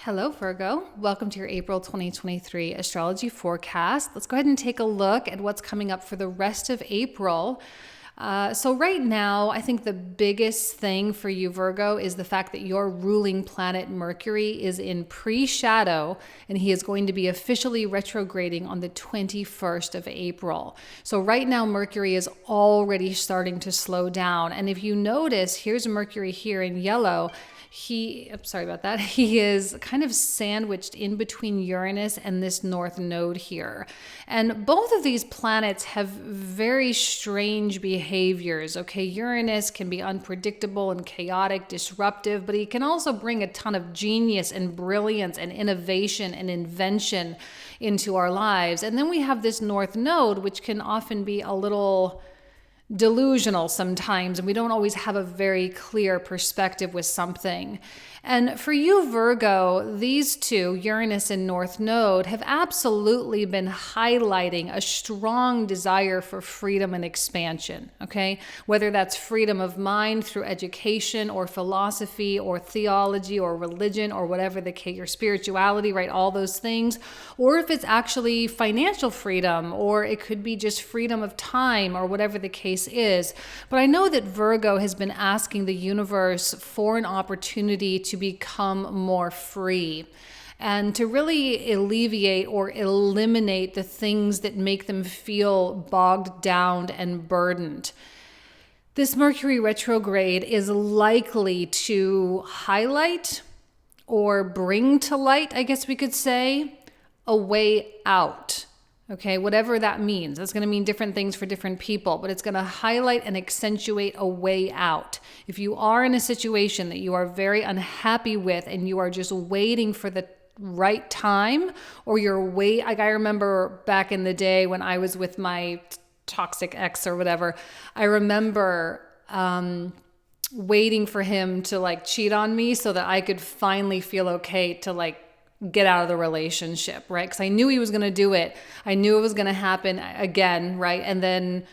Hello, Virgo. Welcome to your April 2023 astrology forecast. Let's go ahead and take a look at what's coming up for the rest of April. So right now, I think the biggest thing for you, Virgo, is the fact that your ruling planet Mercury is in pre-shadow, and he is going to be officially retrograding on the 21st of April. So right now, Mercury is already starting to slow down. And if you notice, here's Mercury here in yellow. He is kind of sandwiched in between Uranus and this north node here. And both of these planets have very strange behaviors, okay? Uranus can be unpredictable and chaotic, disruptive, but he can also bring a ton of genius and brilliance and innovation and invention into our lives. And then we have this north node, which can often be a little delusional sometimes, and we don't always have a very clear perspective with something. And for you, Virgo, these two, Uranus and North Node, have absolutely been highlighting a strong desire for freedom and expansion, okay? Whether that's freedom of mind through education or philosophy or theology or religion or whatever the case, your spirituality, right? All those things. Or if it's actually financial freedom, or it could be just freedom of time or whatever the case is. But I know that Virgo has been asking the universe for an opportunity to become more free and to really alleviate or eliminate the things that make them feel bogged down and burdened. This Mercury retrograde is likely to highlight or bring to light, I guess we could say, a way out. Okay, whatever that means. That's going to mean different things for different people, but it's going to highlight and accentuate a way out. If you are in a situation that you are very unhappy with and you are just waiting for the right time, or like I remember back in the day when I was with my toxic ex or whatever, I remember waiting for him to cheat on me so that I could finally feel okay to get out of the relationship, right? Because I knew he was going to do it. I knew it was going to happen again, right? And then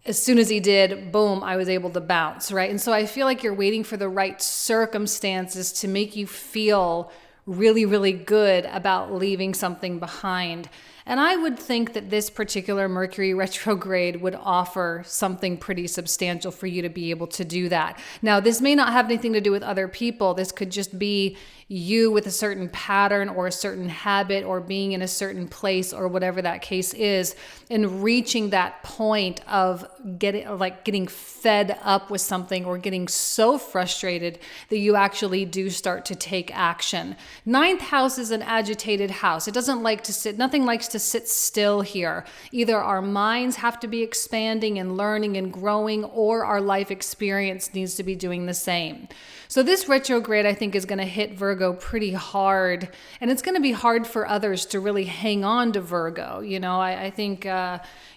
as soon as he did, boom, I was able to bounce, right? And so I feel like you're waiting for the right circumstances to make you feel really, really good about leaving something behind. And I would think that this particular Mercury retrograde would offer something pretty substantial for you to be able to do that. Now, this may not have anything to do with other people. This could just be you with a certain pattern or a certain habit or being in a certain place or whatever that case is, and reaching that point of getting fed up with something or getting so frustrated that you actually do start to take action. Ninth house is an agitated house. It doesn't like to sit, nothing likes to sit still here. Either our minds have to be expanding and learning and growing, or our life experience needs to be doing the same. So this retrograde, I think, is going to hit Virgo pretty hard, and it's going to be hard for others to really hang on to Virgo. You know, I think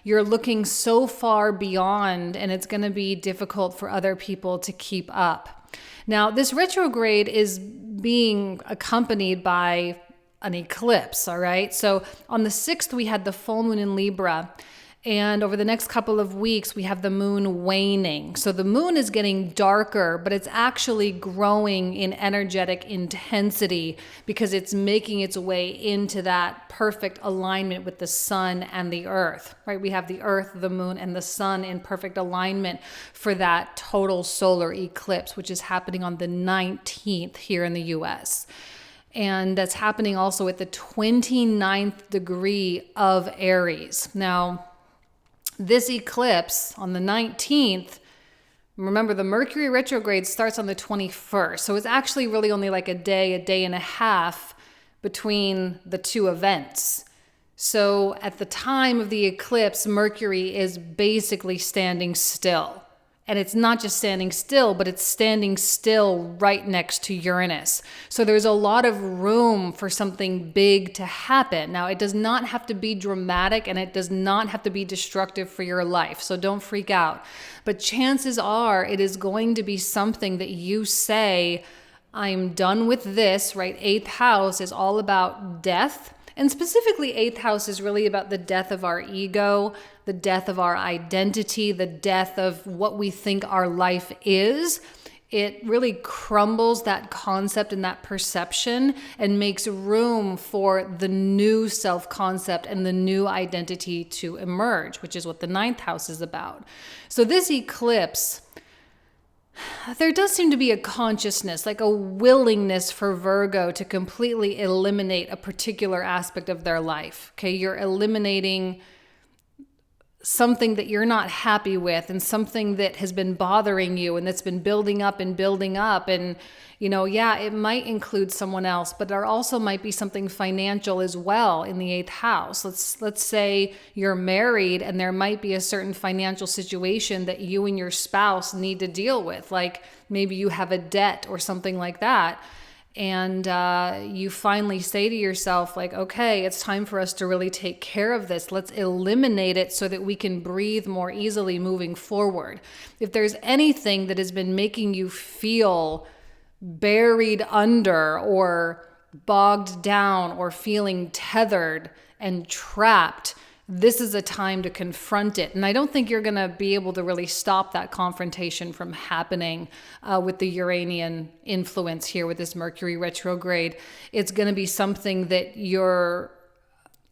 you're looking so far beyond, and it's going to be difficult for other people to keep up. Now, this retrograde is being accompanied by an eclipse, all right? So on the 6th, we had the full moon in Libra. And over the next couple of weeks, we have the moon waning. So the moon is getting darker, but it's actually growing in energetic intensity because it's making its way into that perfect alignment with the sun and the earth, right? We have the earth, the moon, and the sun in perfect alignment for that total solar eclipse, which is happening on the 19th here in the US. And that's happening also at the 29th degree of Aries. Now, this eclipse on the 19th, remember the Mercury retrograde starts on the 21st. So it's actually really only like a day and a half between the two events. So at the time of the eclipse, Mercury is basically standing still. And it's not just standing still, but it's standing still right next to Uranus. So there's a lot of room for something big to happen. Now, it does not have to be dramatic, and it does not have to be destructive for your life. So don't freak out. But chances are it is going to be something that you say, I'm done with this, right? 8th house is all about death. And specifically, 8th house is really about the death of our ego, the death of our identity, the death of what we think our life is. it really crumbles that concept and that perception and makes room for the new self-concept and the new identity to emerge, which is what the ninth house is about. So this eclipse, there does seem to be a consciousness, like a willingness for Virgo to completely eliminate a particular aspect of their life. Okay, you're eliminating something that you're not happy with and something that has been bothering you and that's been building up and building up. And, it might include someone else, but there also might be something financial as well in the eighth house. Let's say you're married and there might be a certain financial situation that you and your spouse need to deal with. Like maybe you have a debt or something like that. And you finally say to yourself, like, okay, it's time for us to really take care of this. Let's eliminate it so that we can breathe more easily moving forward. If there's anything that has been making you feel buried under or bogged down or feeling tethered and trapped, this is a time to confront it. And I don't think you're going to be able to really stop that confrontation from happening with the Uranian influence here with this Mercury retrograde. It's going to be something that you're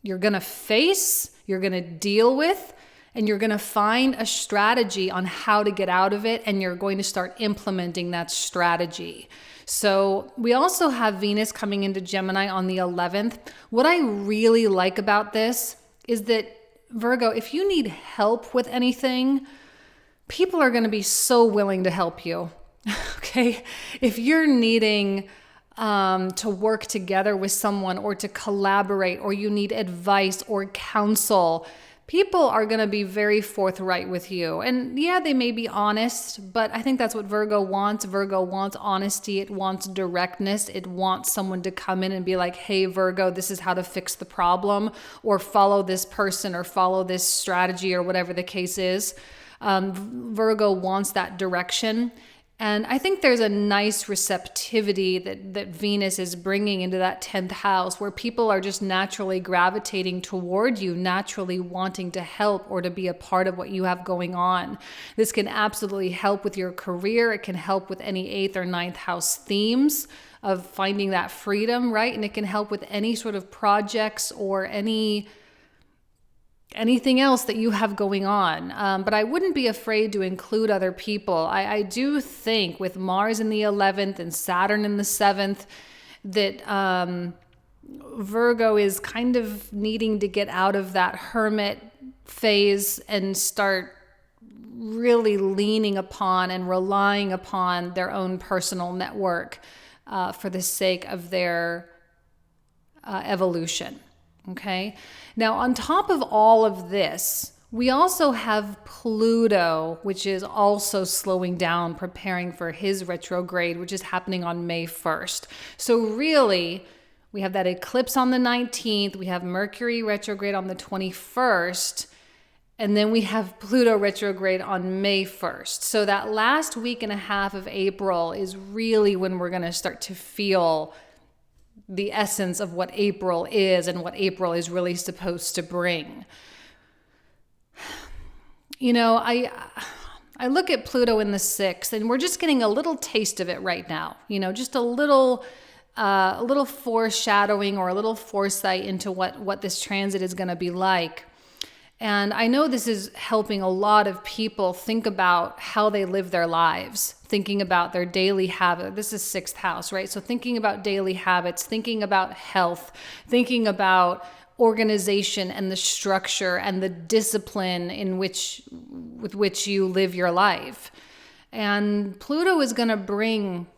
going to face, you're going to deal with, and you're going to find a strategy on how to get out of it, and you're going to start implementing that strategy. So we also have Venus coming into Gemini on the 11th. What I really like about this is that, Virgo, if you need help with anything, people are going to be so willing to help you. Okay? If you're needing to work together with someone or to collaborate, or you need advice or counsel, people are going to be very forthright with you. And yeah, they may be honest, but I think that's what Virgo wants. Virgo wants honesty. It wants directness. It wants someone to come in and be like, hey, Virgo, this is how to fix the problem, or follow this person, or follow this strategy, or whatever the case is. Virgo wants that direction. And I think there's a nice receptivity that Venus is bringing into that 10th house, where people are just naturally gravitating toward you, naturally wanting to help or to be a part of what you have going on. This can absolutely help with your career. It can help with any 8th or 9th house themes of finding that freedom, right? And it can help with any sort of projects or anything else that you have going on. But I wouldn't be afraid to include other people. I do think with Mars in the 11th and Saturn in the 7th that Virgo is kind of needing to get out of that hermit phase and start really leaning upon and relying upon their own personal network for the sake of their evolution. Okay. Now, on top of all of this, we also have Pluto, which is also slowing down, preparing for his retrograde, which is happening on May 1st. So really, we have that eclipse on the 19th, we have Mercury retrograde on the 21st, and then we have Pluto retrograde on May 1st. So that last week and a half of April is really when we're going to start to feel the essence of what April is and what April is really supposed to bring. I look at Pluto in the 6th, and we're just getting a little taste of it right now. Just a little foreshadowing or a little foresight into what this transit is going to be like. And I know this is helping a lot of people think about how they live their lives, thinking about their daily habit. This is 6th house, right? So thinking about daily habits, thinking about health, thinking about organization and the structure and the discipline with which you live your life. And Pluto is going to bring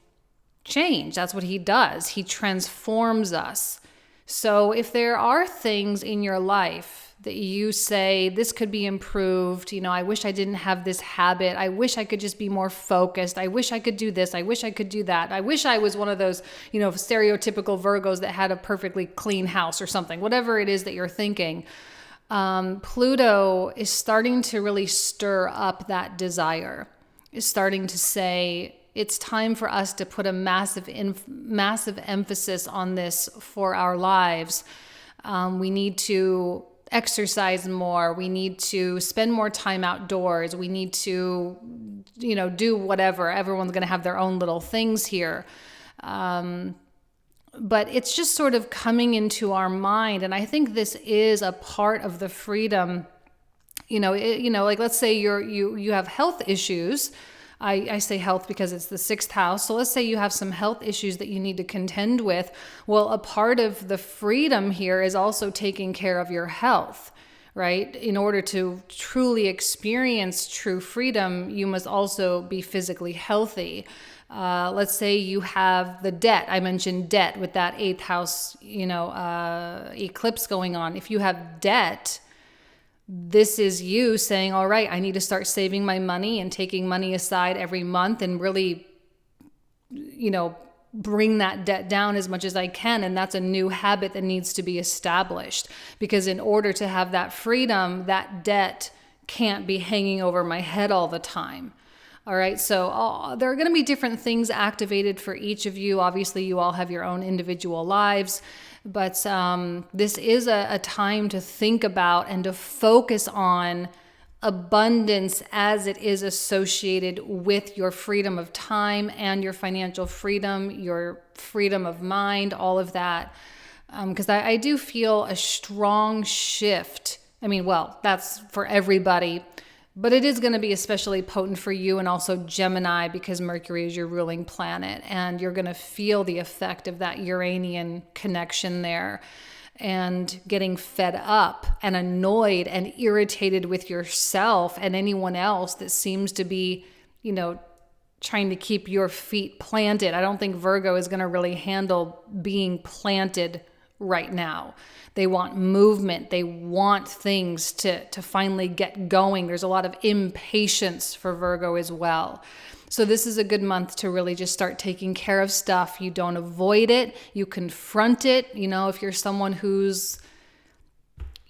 change. That's what he does. He transforms us. So if there are things in your life that you say, this could be improved, I wish I didn't have this habit, I wish I could just be more focused, I wish I could do this, I wish I could do that, I wish I was one of those, stereotypical Virgos that had a perfectly clean house or something, whatever it is that you're thinking, Pluto is starting to really stir up that desire, is starting to say, it's time for us to put a massive emphasis on this for our lives. We need to exercise more. We need to spend more time outdoors. We need to do whatever. Everyone's going to have their own little things here. But it's just sort of coming into our mind. And I think this is a part of the freedom. Like let's say you have health issues. I say health because it's the 6th house. So let's say you have some health issues that you need to contend with. Well, a part of the freedom here is also taking care of your health, right? In order to truly experience true freedom, you must also be physically healthy. Let's say you have the debt. I mentioned debt with that 8th house, eclipse going on. If you have debt, this is you saying, all right, I need to start saving my money and taking money aside every month and really, bring that debt down as much as I can. And that's a new habit that needs to be established, because in order to have that freedom, that debt can't be hanging over my head all the time. All right, so there are going to be different things activated for each of you. Obviously, you all have your own individual lives, but this is a time to think about and to focus on abundance as it is associated with your freedom of time and your financial freedom, your freedom of mind, all of that. Because I do feel a strong shift. That's for everybody. But it is going to be especially potent for you and also Gemini, because Mercury is your ruling planet, and you're going to feel the effect of that Uranian connection there, and getting fed up and annoyed and irritated with yourself and anyone else that seems to be, trying to keep your feet planted. I don't think Virgo is going to really handle being planted right now. They want movement. They want things to finally get going. There's a lot of impatience for Virgo as well. So this is a good month to really just start taking care of stuff. You don't avoid it. You confront it. If you're someone who's,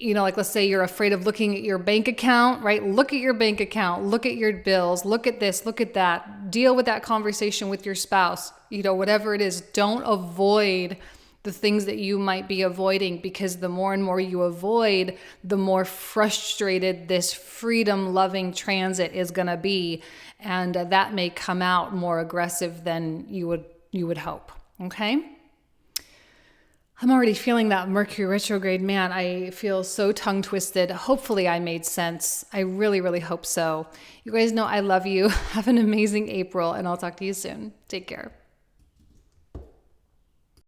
like let's say you're afraid of looking at your bank account, right? Look at your bank account. Look at your bills. Look at this. Look at that. Deal with that conversation with your spouse. Whatever it is, don't avoid the things that you might be avoiding, because the more and more you avoid, the more frustrated this freedom-loving transit is going to be, and that may come out more aggressive than you would hope. Okay? I'm already feeling that Mercury retrograde. Man, I feel so tongue-twisted. Hopefully I made sense. I really, really hope so. You guys know I love you. Have an amazing April, and I'll talk to you soon. Take care.